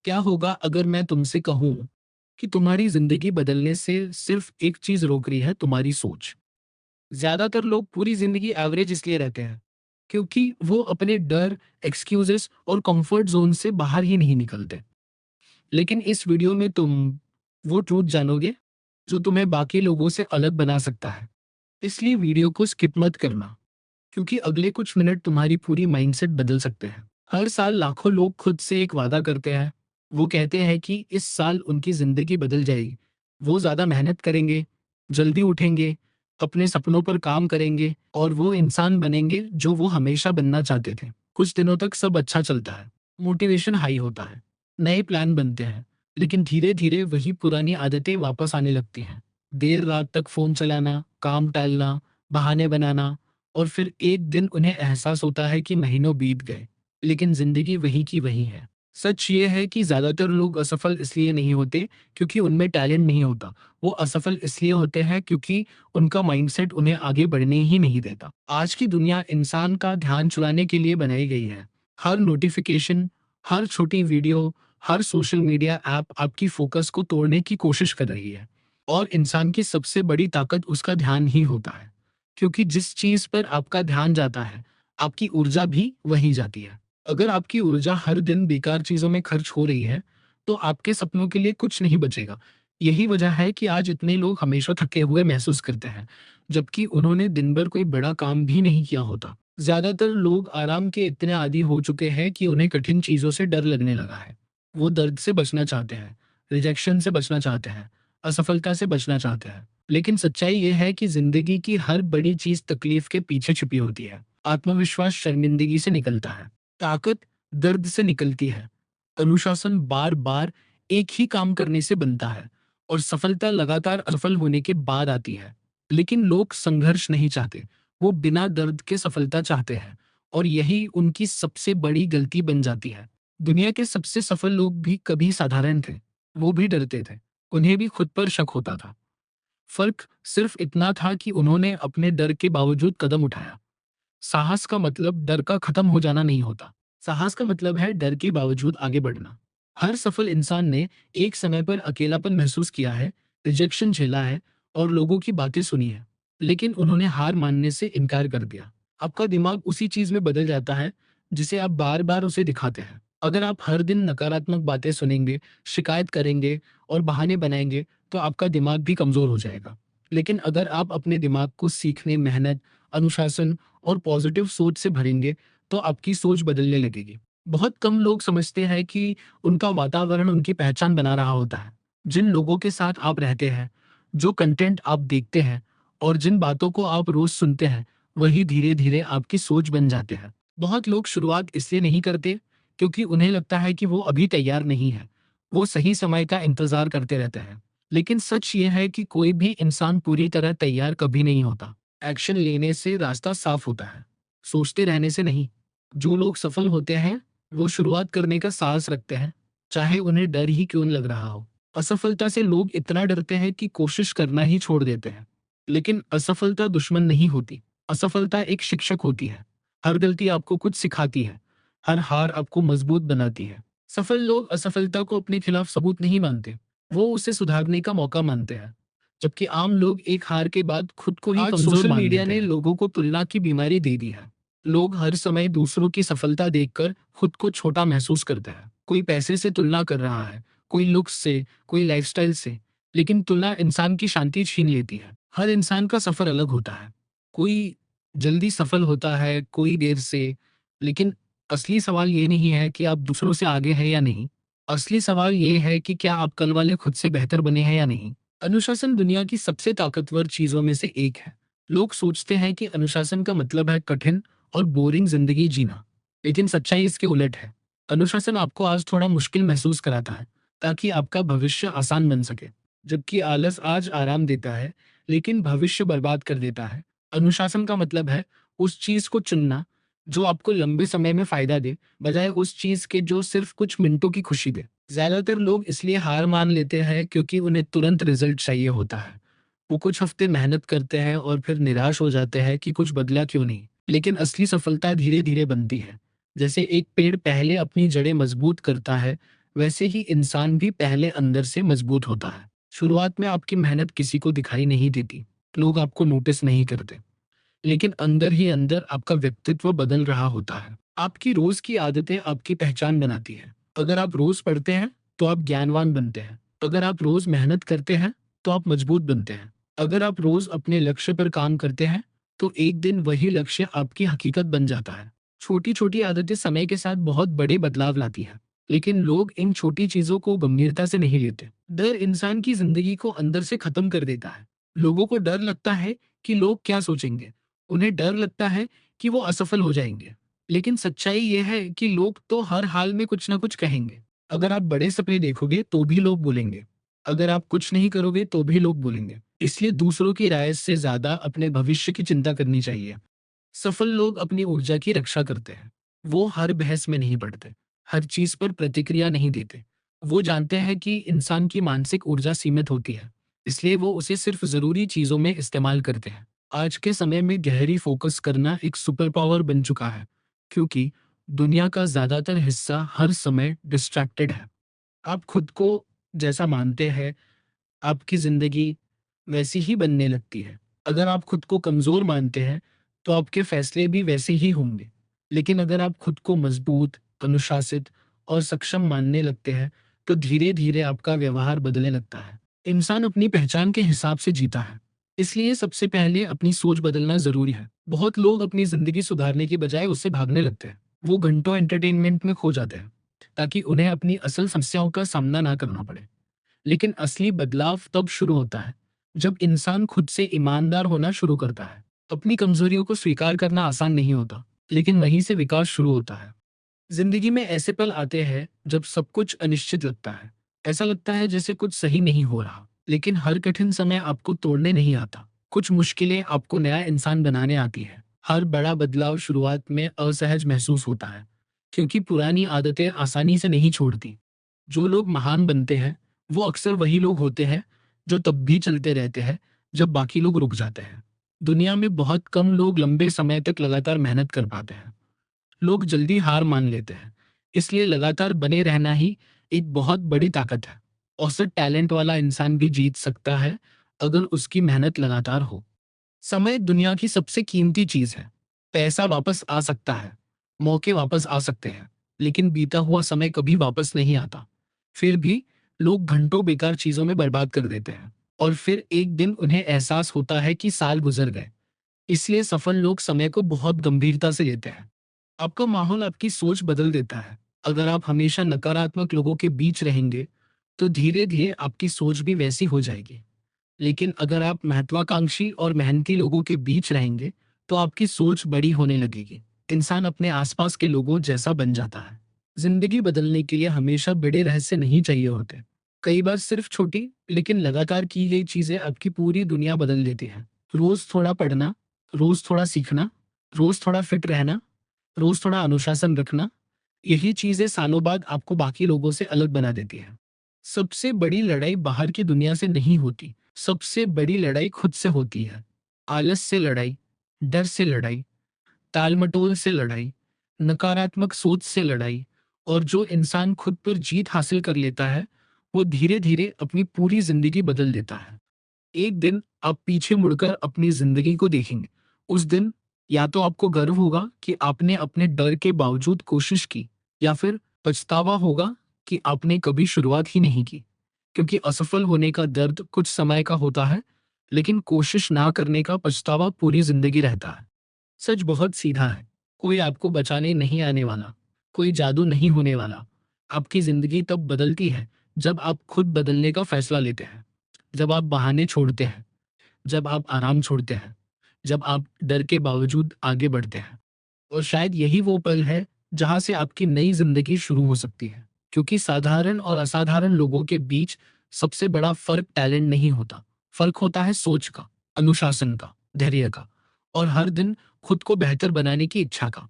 क्या होगा अगर मैं तुमसे कहूँ कि तुम्हारी ज़िंदगी बदलने से सिर्फ़ एक चीज़ रोक रही है, तुम्हारी सोच? ज़्यादातर लोग पूरी ज़िंदगी एवरेज इसलिए रहते हैं, क्योंकि वो अपने डर, एक्सक्यूज़ेज़ और कम्फ़र्ट ज़ोन से बाहर ही नहीं निकलते। लेकिन इस वीडियो में तुम वो ट्रूथ जानोगे, जो तुम्हें बाकी लोगों से अलग बना सकता है। इसलिए वीडियो को स्किप मत करना, क्योंकि अगले कुछ मिनट तुम्हारी पूरी माइंडसेट बदल सकते हैं। हर साल लाखों लोग खुद से एक वादा करते हैं। वो कहते हैं कि इस साल उनकी ज़िंदगी बदल जाएगी। वो ज़्यादा मेहनत करेंगे, जल्दी उठेंगे, अपने सपनों पर काम करेंगे और वो इंसान बनेंगे जो वो हमेशा बनना चाहते थे। कुछ दिनों तक सब अच्छा चलता है, मोटिवेशन हाई होता है, नए प्लान बनते हैं, लेकिन धीरे-धीरे वही पुरानी आदतें वापस आने लगती हैं। देर रात तक फ़ोन चलाना, काम टालना, बहाने बनाना और फिर एक दिन उन्हें एहसास होता है कि महीनों बीत गए, लेकिन ज़िंदगी वही की वही है। सच ये है कि ज़्यादातर लोग असफल इसलिए नहीं होते क्योंकि उनमें टैलेंट नहीं होता। वो असफल इसलिए होते हैं क्योंकि उनका माइंडसेट उन्हें आगे बढ़ने ही नहीं देता। आज की दुनिया इंसान का ध्यान चुराने के लिए बनाई गई है। हर नोटिफ़िकेशन, हर छोटी वीडियो, हर सोशल मीडिया ऐप आपकी फ़ोकस को तोड़ने की कोशिश कर रही है। और इंसान की सबसे बड़ी ताकत उसका ध्यान ही होता है। क्योंकि जिस चीज़ पर आपका ध्यान जाता है, आपकी ऊर्जा भी वहीं जाती है। अगर आपकी ऊर्जा हर दिन बेकार चीज़ों में खर्च हो रही है, तो आपके सपनों के लिए कुछ नहीं बचेगा। यही वजह है कि आज इतने लोग हमेशा थके हुए महसूस करते हैं, जबकि उन्होंने दिन भर कोई बड़ा काम भी नहीं किया होता। ज़्यादातर लोग आराम के इतने आदी हो चुके हैं कि उन्हें कठिन चीज़ों से डर लगने लगा है। वो दर्द से बचना चाहते हैं, रिजेक्शन से बचना चाहते हैं, असफलता से बचना चाहते हैं। लेकिन सच्चाई ये है कि जिंदगी की हर बड़ी चीज तकलीफ के पीछे छुपी होती है। आत्मविश्वास शर्मिंदगी से निकलता है, ताकत दर्द से निकलती है, अनुशासन बार बार एक ही काम करने से बनता है और सफलता लगातार असफल होने के बाद आती है। लेकिन लोग संघर्ष नहीं चाहते, वो बिना दर्द के सफलता चाहते हैं और यही उनकी सबसे बड़ी गलती बन जाती है। दुनिया के सबसे सफल लोग भी कभी साधारण थे, वो भी डरते थे, उन्हें भी खुद पर शक होता था। फ़र्क सिर्फ़ इतना था कि उन्होंने अपने डर के बावजूद कदम उठाया। साहस का मतलब डर का ख़त्म हो जाना नहीं होता। साहस का मतलब है डर के बावजूद आगे बढ़ना। हर सफल इंसान ने एक समय पर अकेलापन महसूस किया है, रिजेक्शन झेला है और लोगों की बातें सुनी है। लेकिन उन्होंने हार मानने से इनकार कर दिया। आपका दिमाग उसी चीज़ में बदल जाता है, जिसे आप बार-बार उसे दिखाते हैं। अगर आप हर दिन नकारात्मक बातें सुनेंगे, शिकायत करेंगे और बहाने बनाएँगे, तो आपका दिमाग भी कमज़ोर हो जाएगा। लेकिन अगर आप अपने दिमाग को सीखने, मेहनत, अनुशासन और पॉजिटिव सोच से भरेंगे, तो आपकी सोच बदलने लगेगी। बहुत कम लोग समझते हैं कि उनका वातावरण उनकी पहचान बना रहा होता है। जिन लोगों के साथ आप रहते हैं, जो कंटेंट आप देखते हैं और जिन बातों को आप रोज़ सुनते हैं, वही धीरे-धीरे आपकी सोच बन जाते हैं। बहुत लोग शुरुआत इसलिए नहीं करते, क्योंकि उन्हें लगता है कि वो अभी तैयार नहीं है। वो सही समय का इंतज़ार करते रहते हैं। लेकिन सच ये है कि कोई भी इंसान पूरी तरह तैयार कभी नहीं होता। एक्शन लेने से रास्ता साफ होता है, सोचते रहने से नहीं। जो लोग सफल होते हैं, वो शुरुआत करने का साहस रखते हैं, चाहे उन्हें डर ही क्यों न लग रहा हो। असफलता से लोग इतना डरते हैं कि कोशिश करना ही छोड़ देते हैं। लेकिन असफलता दुश्मन नहीं होती, असफलता एक शिक्षक होती है। हर गलती आपको कुछ सिखाती है, हर हार आपको मजबूत बनाती है। सफल लोग असफलता को अपने खिलाफ सबूत नहीं मानते, वो उसे सुधारने का मौका मानते हैं। जबकि आम लोग एक हार के बाद खुद को ही आज कमजोर सोशल मान मीडिया लेते ने हैं। लोगों को तुलना की बीमारी दे दी है। लोग हर समय दूसरों की सफलता देखकर खुद को छोटा महसूस करते हैं। कोई पैसे से तुलना कर रहा है, कोई लुक्स से, कोई लाइफस्टाइल से। लेकिन तुलना इंसान की शांति छीन लेती है। हर इंसान का सफर अलग होता है। कोई जल्दी सफल होता है, कोई देर से। लेकिन असली सवाल ये नहीं है कि आप दूसरों से आगे हैं या नहीं। असली सवाल ये है कि क्या आप कल वाले खुद से बेहतर बने हैं या नहीं। अनुशासन दुनिया की सबसे ताकतवर चीजों में से एक है। लोग सोचते हैं कि अनुशासन का मतलब है कठिन और बोरिंग जिंदगी जीना, लेकिन सच्चाई इसके उलट है। अनुशासन आपको आज थोड़ा मुश्किल महसूस कराता है, ताकि आपका भविष्य आसान बन सके। जबकि आलस आज आराम देता है, लेकिन भविष्य बर्बाद कर देता है। अनुशासन का मतलब है उस चीज को चुनना जो आपको लंबे समय में फायदा दे, बजाय उस चीज के जो सिर्फ कुछ मिनटों की खुशी दे। ज्यादातर लोग इसलिए हार मान लेते हैं क्योंकि उन्हें तुरंत रिजल्ट चाहिए होता है। वो कुछ हफ्ते मेहनत करते हैं और फिर निराश हो जाते हैं कि कुछ बदला क्यों नहीं। लेकिन असली सफलता धीरे धीरे बनती है। जैसे एक पेड़ पहले अपनी जड़ें मजबूत करता है, वैसे ही इंसान भी पहले अंदर से मजबूत होता है। शुरुआत में आपकी मेहनत किसी को दिखाई नहीं देती, लोग आपको नोटिस नहीं करते, लेकिन अंदर ही अंदर आपका व्यक्तित्व बदल रहा होता है। आपकी रोज की आदतें आपकी पहचान बनाती हैं। अगर आप रोज पढ़ते हैं तो आप ज्ञानवान बनते हैं। अगर आप रोज मेहनत करते हैं तो आप मजबूत बनते हैं। अगर आप रोज अपने लक्ष्य पर काम करते हैं तो एक दिन वही लक्ष्य आपकी हकीकत बन जाता है। छोटी छोटी आदतें समय के साथ बहुत बड़े बदलाव लाती है, लेकिन लोग इन छोटी चीजों को गंभीरता से नहीं लेते। डर इंसान की जिंदगी को अंदर से खत्म कर देता है। लोगों को डर लगता है कि लोग क्या सोचेंगे। उन्हें डर लगता है कि वो असफल हो जाएंगे। लेकिन सच्चाई ये है कि लोग तो हर हाल में कुछ ना कुछ कहेंगे। अगर आप बड़े सपने देखोगे तो भी लोग बोलेंगे। अगर आप कुछ नहीं करोगे तो भी लोग बोलेंगे। इसलिए दूसरों की राय से ज्यादा अपने भविष्य की चिंता करनी चाहिए। सफल लोग अपनी ऊर्जा की रक्षा करते हैं। वो हर बहस में नहीं पड़ते, हर चीज पर प्रतिक्रिया नहीं देते। वो जानते हैं कि इंसान की मानसिक ऊर्जा सीमित होती है, इसलिए वो उसे सिर्फ जरूरी चीजों में इस्तेमाल करते हैं। आज के समय में गहरी फोकस करना एक सुपर पावर बन चुका है, क्योंकि दुनिया का ज्यादातर हिस्सा हर समय डिस्ट्रैक्टेड है। आप खुद को जैसा मानते हैं, आपकी जिंदगी वैसी ही बनने लगती है। अगर आप खुद को कमजोर मानते हैं, तो आपके फैसले भी वैसे ही होंगे। लेकिन अगर आप खुद को मजबूत, अनुशासित और सक्षम मानने लगते हैं, तो धीरे-धीरे आपका व्यवहार बदलने लगता है। इंसान अपनी पहचान के हिसाब से जीता है। इसलिए सबसे पहले अपनी सोच बदलना जरूरी है। बहुत लोग अपनी जिंदगी सुधारने की बजाय उससे भागने लगते हैं। वो घंटों एंटरटेनमेंट में खो जाते हैं, ताकि उन्हें अपनी असल समस्याओं का सामना ना करना पड़े। लेकिन असली बदलाव तब शुरू होता है जब इंसान खुद से ईमानदार होना शुरू करता है। अपनी कमजोरियों को स्वीकार करना आसान नहीं होता, लेकिन वहीं से विकास शुरू होता है। जिंदगी में ऐसे पल आते हैं जब सब कुछ अनिश्चित लगता है। ऐसा लगता है जैसे कुछ सही नहीं हो रहा, लेकिन हर कठिन समय आपको तोड़ने नहीं आता। कुछ मुश्किलें आपको नया इंसान बनाने आती है। हर बड़ा बदलाव शुरुआत में असहज महसूस होता है, क्योंकि पुरानी आदतें आसानी से नहीं छोड़ती। जो लोग महान बनते हैं, वो अक्सर वही लोग होते हैं जो तब भी चलते रहते हैं जब बाकी लोग रुक जाते हैं। दुनिया में बहुत कम लोग लंबे समय तक लगातार मेहनत कर पाते हैं। लोग जल्दी हार मान लेते हैं। इसलिए लगातार बने रहना ही एक बहुत बड़ी ताकत है। औसत टैलेंट वाला इंसान भी जीत सकता है अगर उसकी मेहनत लगातार हो। समय दुनिया की सबसे कीमती चीज है। पैसा वापस आ सकता है, मौके वापस आ सकते हैं, लेकिन बीता हुआ समय कभी वापस नहीं आता। फिर भी लोग घंटों बेकार चीजों में बर्बाद कर देते हैं, और फिर एक दिन उन्हें एहसास होता है कि साल गुजर गए। इसलिए सफल लोग समय को बहुत गंभीरता से लेते हैं। आपका माहौल आपकी सोच बदल देता है। अगर आप हमेशा नकारात्मक लोगों के बीच रहेंगे, तो धीरे धीरे आपकी सोच भी वैसी हो जाएगी। लेकिन अगर आप महत्वाकांक्षी और मेहनती लोगों के बीच रहेंगे, तो आपकी सोच बड़ी होने लगेगी। इंसान अपने आसपास के लोगों जैसा बन जाता है। जिंदगी बदलने के लिए हमेशा बड़े रहस्य नहीं चाहिए होते। कई बार सिर्फ छोटी लेकिन लगातार की गई चीजें आपकी पूरी दुनिया बदल देती हैं। रोज थोड़ा पढ़ना, रोज थोड़ा सीखना, रोज थोड़ा फिट रहना, रोज थोड़ा अनुशासन रखना, यही चीजें सालों बाद आपको बाकी लोगों से अलग बना देती है। सबसे बड़ी लड़ाई बाहर की दुनिया से नहीं होती, सबसे बड़ी लड़ाई खुद से होती है। आलस से लड़ाई, डर से लड़ाई, टाल-मटोल से लड़ाई, नकारात्मक सोच से लड़ाई। और जो इंसान खुद पर जीत हासिल कर लेता है, वो धीरे-धीरे अपनी पूरी जिंदगी बदल देता है। एक दिन आप पीछे मुड़कर अपनी जिंदगी को देखेंगे। उस दिन या तो आपको गर्व होगा कि आपने अपने डर के बावजूद कोशिश की, या फिर पछतावा होगा कि आपने कभी शुरुआत ही नहीं की। क्योंकि असफल होने का दर्द कुछ समय का होता है, लेकिन कोशिश ना करने का पछतावा पूरी जिंदगी रहता है। सच बहुत सीधा है। कोई आपको बचाने नहीं आने वाला, कोई जादू नहीं होने वाला। आपकी जिंदगी तब बदलती है जब आप खुद बदलने का फैसला लेते हैं, जब आप बहाने छोड़ते हैं, जब आप आराम छोड़ते हैं, जब आप डर के बावजूद आगे बढ़ते हैं। और शायद यही वो पल है जहां से आपकी नई जिंदगी शुरू हो सकती है। क्योंकि साधारण और असाधारण लोगों के बीच सबसे बड़ा फर्क टैलेंट नहीं होता, फर्क होता है सोच का, अनुशासन का, धैर्य का, और हर दिन खुद को बेहतर बनाने की इच्छा का।